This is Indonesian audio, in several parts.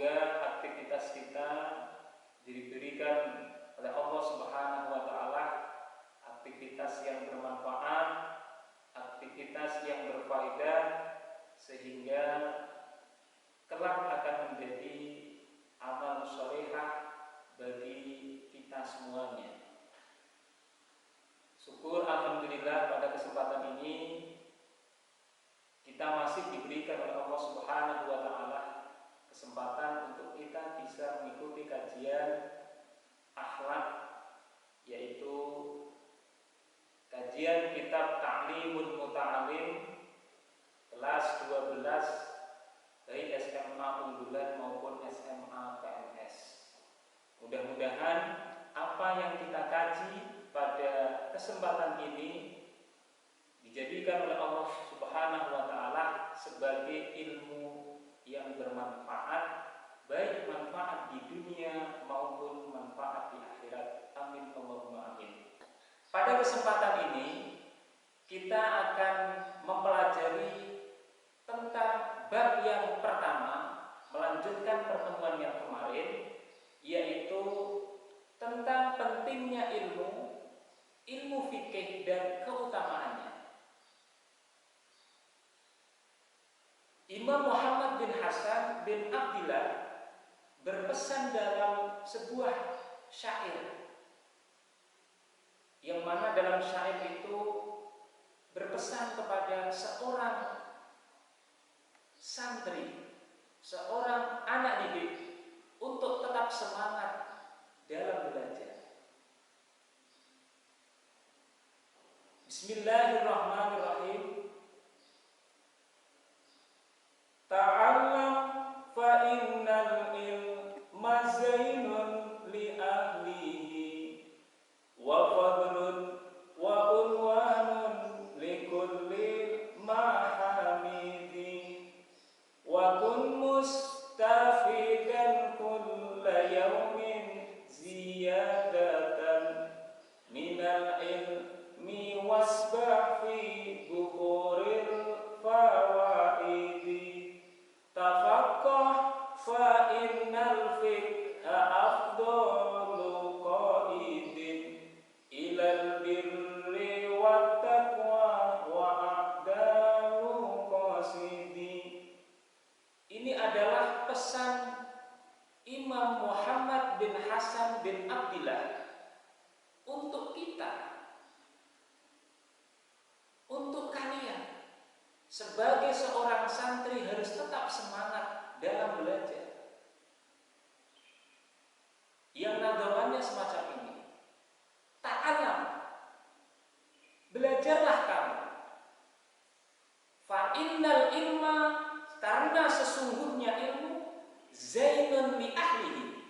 semoga aktivitas kita diberikan oleh Allah Subhanahu wa taala aktivitas yang bermanfaat, aktivitas yang berfaedah, sehingga kelak akan menjadi amal sholehah bagi kita semuanya. Syukur alhamdulillah pada kesempatan ini kita masih diberikan oleh Allah Subhanahu wa taala kesempatan untuk kita bisa mengikuti kajian akhlak, yaitu kajian kitab Ta'limul Muta'alim kelas 12 baik SMA unggulan maupun SMA PNS. Mudah-mudahan apa yang kita kaji pada kesempatan ini dijadikan oleh Allah Subhanahu wa taala sebagai ilmu yang bermanfaat, baik manfaat di dunia maupun manfaat di akhirat. Amin Allahumma amin. Pada kesempatan ini kita akan mempelajari tentang bab yang pertama, melanjutkan pertemuan yang kemarin, yaitu tentang pentingnya ilmu fikih dan keutamaannya. Imam Muhammad bin Hasan bin Abdillah berpesan dalam sebuah syair, yang mana dalam syair itu berpesan kepada seorang santri, seorang anak didik untuk tetap semangat dalam belajar. Bismillahirrahmanirrahim. Ta'allam fa innal ilma zainun li ahlihi wa fadlun wa unwanun li kulli mahamidi wa kun mustafidan kulla yawmin ziyadatan minal ilmi wasbah fi buhuril fawaidi tafaqqah fa innal fiqha afdalu qaidin ilal birri wat taqwa wa a'dalu qasidi. Ini adalah pesan Imam Muhammad bin Hasan bin Abdillah untuk kita, untuk kalian. Sebagai seorang santri harus tetap semangat dalam belajar. Yang nadawannya semacam ini. Ta'alam, belajarlah kamu. Fa innal ilma, karena sesungguhnya ilmu zainun li ahlihi,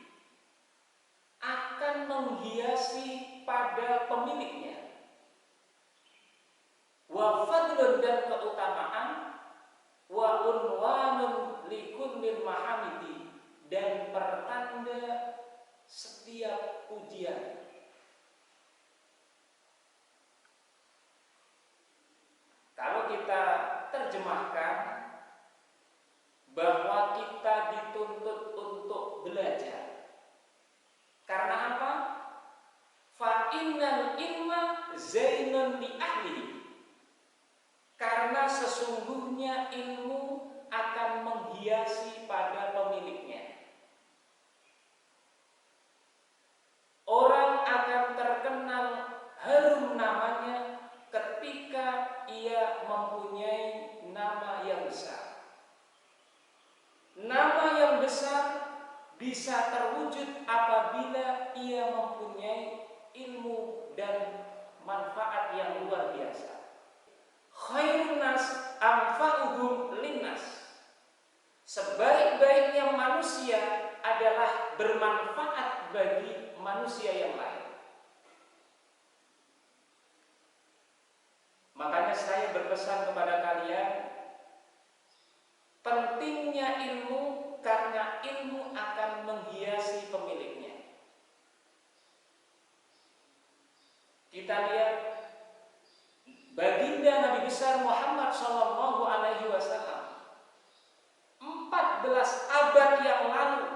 akan menghiasi pada pemiliknya. Wa fadlun, dan keutamaan, wa unwanun likullil mahamidi, dan pertanda setiap pujian. Kalau kita terjemahkan bahwa kita dituntut untuk belajar. Karena apa? Fa innal ilma zainun li ahlihi, karena sesungguhnya ilmu akan menghiasi pada pemiliknya. Orang akan terkenal harum namanya ketika ia mempunyai nama yang besar. Nama yang besar bisa terwujud apabila ia mempunyai ilmu dan manfaat yang luar biasa. Khairun nas anfa'uhum linnas, sebaik-baiknya manusia adalah bermanfaat bagi manusia yang lain. Makanya saya berpesan kepada kalian, pentingnya ilmu, karena ilmu akan menghiasi pemiliknya. Kita lihat baginda Nabi besar Muhammad Shallallahu Alaihi Wasallam 14 abad yang lalu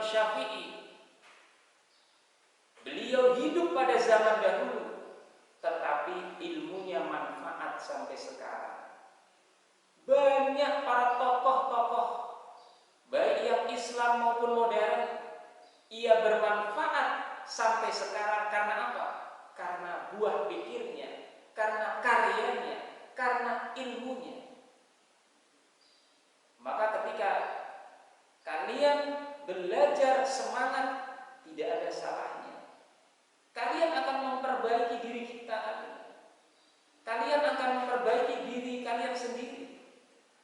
Syafi'i, beliau hidup pada zaman dahulu, tetapi ilmunya manfaat sampai sekarang. Banyak para tokoh-tokoh, baik yang Islam maupun modern, ia bermanfaat sampai sekarang. Karena apa? Karena buah pikirnya, karena karyanya, karena ilmunya. Maka ketika kalian belajar semangat, tidak ada salahnya. Kalian akan memperbaiki diri kita. Kalian akan memperbaiki diri kalian sendiri,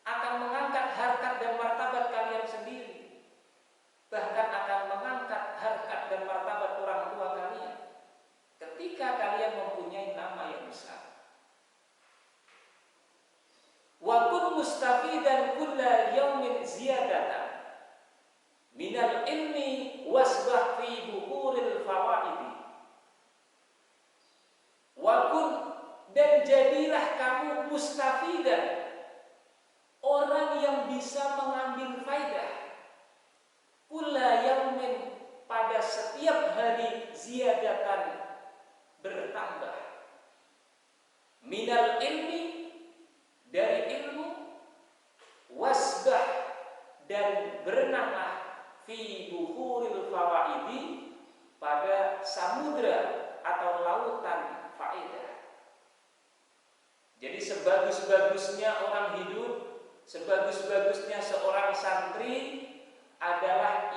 akan mengangkat harkat dan martabat kalian sendiri, bahkan akan mengangkat harkat dan martabat orang tua kalian ketika kalian mempunyai nama yang besar. Wa kun mustafidan kulla yaumin ziyadatan minal ilmi wasbah fi buhuril fawaidi. Wa kun, dan jadilah kamu mustafidan, orang yang bisa mengambil faidah, kulla yaumin, pada setiap hari, ziyadatan, bertambah, minal ilmi, dari ilmu, wasbah, dan berenanglah, fi buhuril fawaidi, pada samudra atau lautan faedah. Jadi sebagus-bagusnya orang hidup, sebagus-bagusnya seorang santri adalah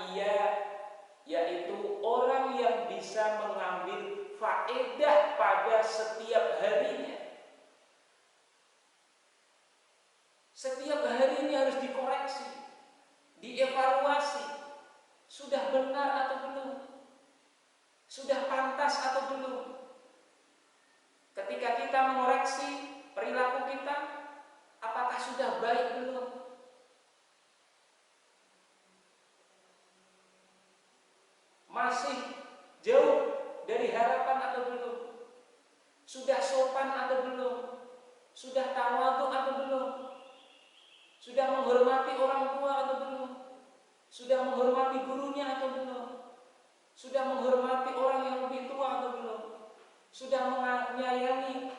yaitu orang yang bisa mengambil faedah pada setiap harinya. Setiap harinya harus dikoreksi, dievaluasi. Sudah benar atau belum? Sudah pantas atau belum? Ketika kita mengoreksi perilaku kita, apakah sudah baik belum? Masih jauh dari harapan atau belum? Sudah sopan atau belum? Sudah tawadhu atau belum? Sudah menghormati orang tua atau belum? Sudah menghormati gurunya atau belum? Sudah menghormati orang yang lebih tua atau belum? Sudah menyayangi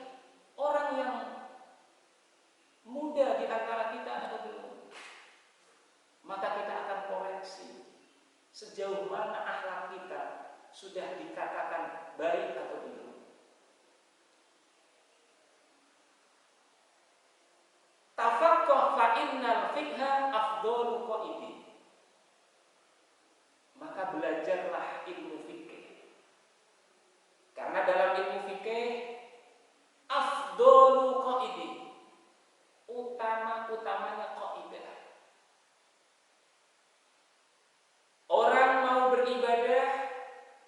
orang yang muda di antara kita atau belum? Maka kita akan koreksi sejauh mana akhlak kita sudah dikatakan baik atau belum. Tafaqqah fa innal fiqha afdhalu qaidi. Maka belajarlah ilmu fikih. Karena dalam ilmu fikih afdhalu qaidi, utama-utamanya qaidah. Orang mau beribadah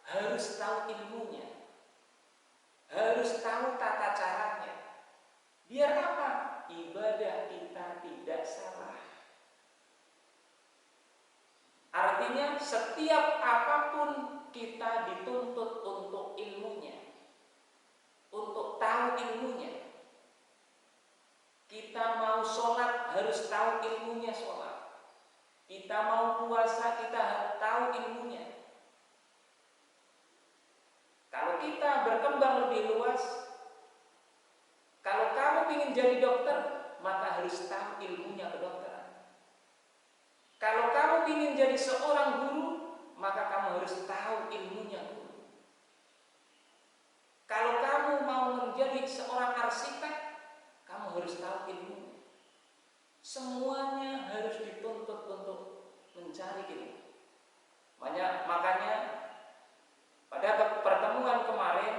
harus tahu ilmunya, harus tahu tata caranya. Biar apa? Ibadah kita tidak salah. Artinya setiap apapun kita dituntut untuk ilmunya, untuk tahu ilmunya. Kita mau sholat harus tahu ilmunya sholat. Kita mau puasa kita harus tahu ilmunya. Kalau kita berkembang lebih luas, kalau kamu ingin jadi dokter, maka harus tahu ilmunya kedokteran. Kalau kamu ingin jadi seorang guru, maka kamu harus tahu ilmunya guru. Kalau kamu mau menjadi seorang arsitek, kamu harus tahu ilmunya. Semuanya harus dituntut untuk mencari ilmu. Makanya pada pertemuan kemarin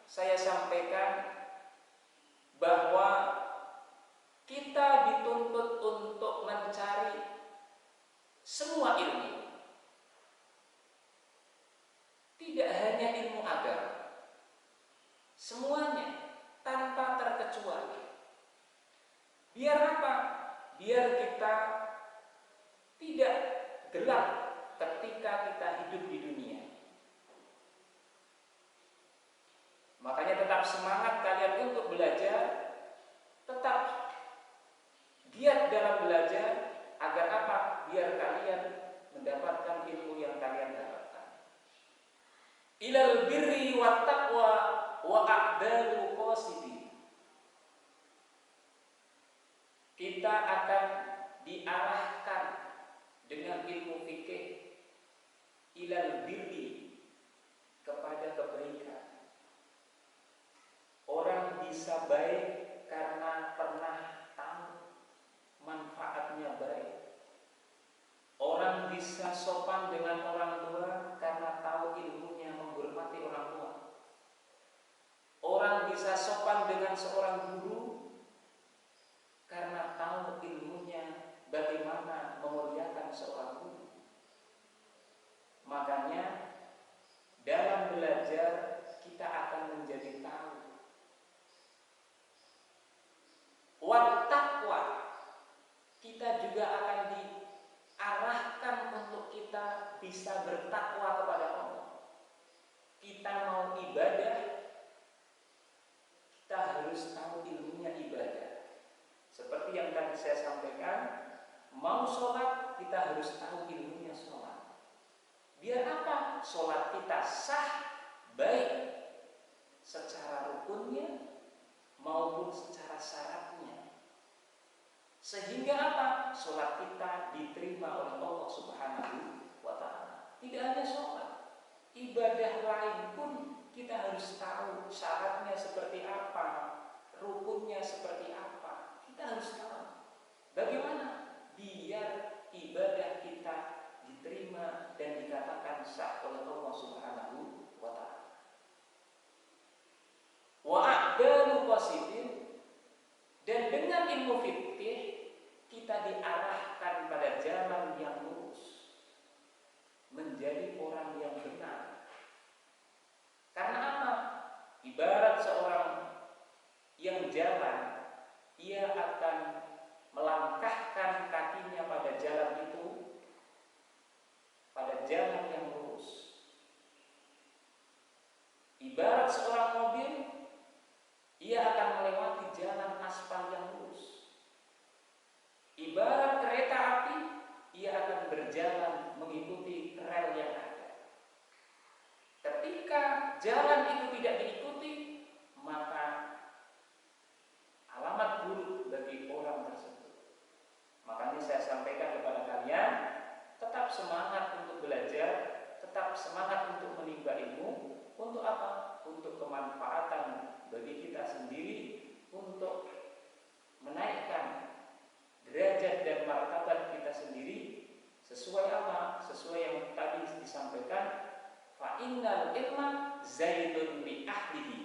saya sampaikan bahwa kita dituntut untuk mencari semua ilmu. Tidak hanya ilmu agama. Semuanya tanpa terkecuali. Biar apa? Biar kita tidak gelap ketika kita hidup di dunia. Makanya tetap semangat kalian untuk belajar, tetap giat dalam belajar, agar apa? Biar kalian mendapatkan ilmu yang kalian ilal birri wat taqwa wa a'dalu qasidi. Kita akan diarahkan dengan ilmu fikih ilal birri, kepada kebaikan. Orang bisa baik karena pernah tahu manfaatnya baik. Orang bisa sopan dengan orang tua karena tahu ilmunya menghormati orang tua. Orang bisa sopan dengan seorang guru karena tahu ilmunya bagaimana memuliakan seorang guru. Makanya dalam belajar kita akan menjadi tahu. Wat taqwa, kita juga akan diarahkan untuk kita bisa bertakwa kepada Allah. Kita mau ibadah, kita harus tahu ilmunya ibadah. Seperti yang tadi saya sampaikan, mau sholat kita harus tahu ilmunya sholat. Biar apa? Sholat kita sah, baik secara rukunnya maupun secara syaratnya. Sehingga apa? Sholat kita diterima oleh Allah Subhanahu wa ta'ala. Tidak hanya sholat, ibadah lain pun kita harus tahu syaratnya seperti apa, rukunnya seperti apa. Kita harus tahu. Bagaimana? Biar ibadah kita diterima dan dikatakan sah oleh Allah Subhanahu wa ta'ala. Wa a'dalu qasidin, dan dengan ilmu fikih kita diarahkan pada jalan yang lurus, menjadi orang yang benar. Karena apa? Ibarat seorang yang jalan, ia akan melangkahkan kakinya pada jalan itu, pada jalan yang lurus. Ibarat seorang mobil, ia akan melewati jalan aspal yang lurus. Ibarat kereta api, ia akan berjalan mengikuti rel yang ada. Ketika jalan itu tidak diikuti, maka alamat buruk bagi orang tersebut. Makanya saya sampaikan kepada kalian, tetap semangat untuk belajar, tetap semangat untuk menimba ilmu. Untuk apa? Untuk kemanfaatan bagi kita sendiri, untuk menaikkan derajat dan martabat kita sendiri. Sesuai apa? Sesuai yang tadi disampaikan, fa innal ilma zaidun bi ahlihi.